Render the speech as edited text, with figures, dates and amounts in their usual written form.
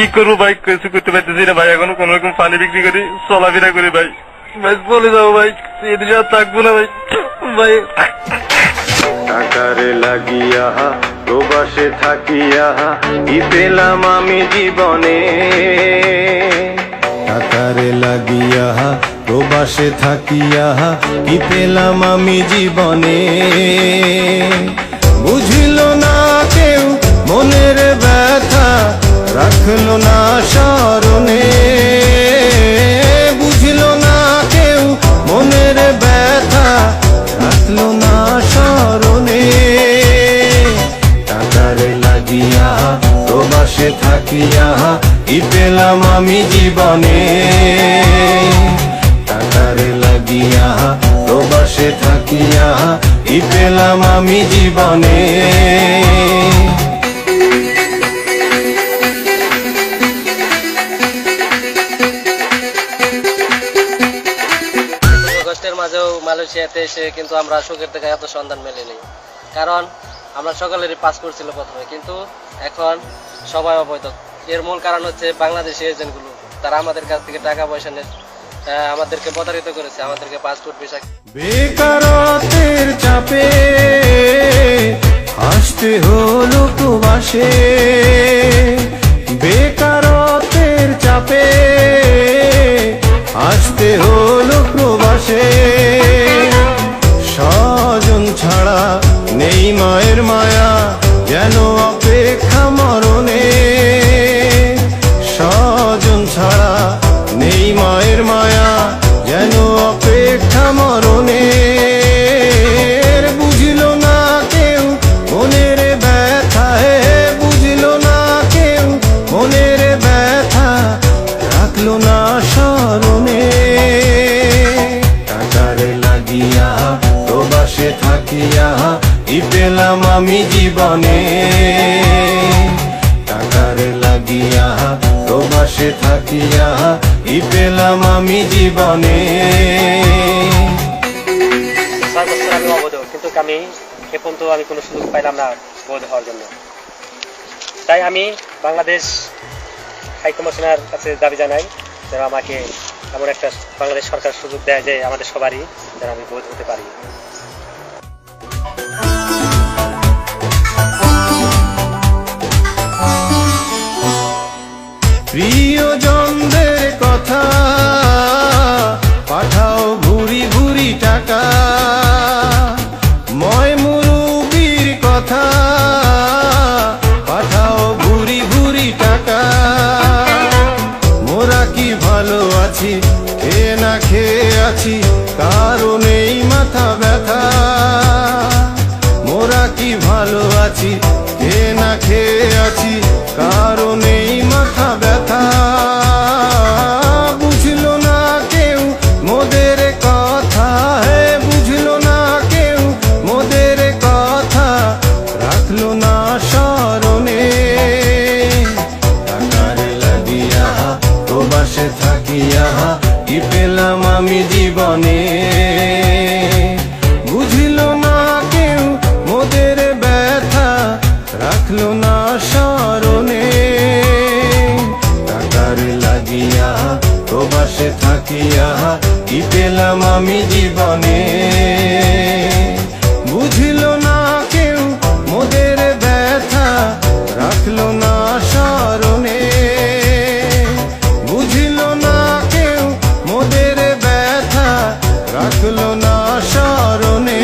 কি করবো ভাই, কিছু করতে পারতেছি না ভাই। এখনো কোন রকম পানি বিক্রি করি, চলাফেরা করি ভাই। ভাই চলে যাবো ভাই, এদিকে আর থাকবো না ভাই। ভাই টাকারে লাগিয়া প্রবাসে থাকিয়া কি পেলাম আমি জীবনে, টাকারে লাগিয়া প্রবাসে থাকিয়া কি পেলাম আমি জীবনে। বুঝিল না কেউ মনের ব্যথা, রাখলো না স্মরণে। বুঝিল না কেউ মনের ব্যথা, রাখলো না স্মরণে। টাকারে লাগিয়া প্রবাসে থাকিয়া কি পেলাম আমি জীবনে, টাকারে লাগিয়া প্রবাসে থাকিয়া কি পেলাম আমি জীবনে। কষ্টের মাঝেও মালয়েশিয়াতে এসে কিন্তু আমরা সুখের থেকে এত সন্ধান মেলেনি, কারণ আমরা সকলেরই পাসপোর্ট ছিল প্রথমে, কিন্তু এখন সবাই অবৈধ। এর মূল কারণ হচ্ছে বাংলাদেশি এজেন্টগুলো, তারা আমাদের কাছ থেকে টাকা পয়সা নিয়ে আমাদেরকে প্রতারিত করেছে, আমাদেরকে পাসপোর্ট ভিসা। বেকারত্বের চাপে আসতে হলো প্রবাসে, বেকারত্বের চাপে আসতে হলো প্রবাসে। স্বজন ছাড়া নেই মায়ের মায়া, যেন অপেক্ষা মরণে। স্বজন ছাড়া নেই মায়ের মায়া, যেন অপেক্ষা মরণে। বুঝিল না কেউ মনের ব্যথা, বুঝিল না কেউ মনের ব্যথা, রাখলো না স্মরণে। টাকারে লাগিয়া প্রবাসে থাকিয়া কি পেলাম আমি জীবনে, টাকারে লাগিয়া প্রবাসে থাকিয়া কি পেলাম আমি জীবনে। 6 বছর আমি অবৈধ, কিন্তু আমি এ পর্যন্ত আমি কোনো সুযোগ পাইলাম না বৈধ হওয়ার জন্য। তাই আমি বাংলাদেশ হাইকমিশনার কাছে দাবি জানাই যেন আমাকে এমন একটা বাংলাদেশ সরকার সুযোগ দেয় যে আমাদের সবারই যেন আমি বৈধ হতে পারি। প্রিয়জনদের কথা পাঠাও ভুরি ভুরি টাকা, ময় মুরুবির কথা পাঠাও ভুরি ভুরি টাকা। মোরা কি ভালো আছি, খেয়ে না খেয়ে আছি, কারণেই মাথা ব্যথা। মোরা কি ভালো আছি, খেয়ে না খেয়ে আছি, কারণেই মাথা ব্যথা। বুঝল না কেউ মোদের কথা, বুঝল না কেউ মোদের কথা, রাখলো না স্মরণে। টাকারে লাগিয়া প্রবাসে থাকিয়া কি পেলাম আমি জীবনে। বুঝিল না কেউ মোদের ব্যথা, রাখলো না স্মরণে। টাকারে লাগিয়া প্রবাসে থাকিয়া কি পেলাম আমি জীবনে। বুঝিল না কেউ মোদের ব্যথা, রাখলো না স্মরণে। বুঝিল না কেউ মোদের ব্যথা, রাখলো না স্মরণে।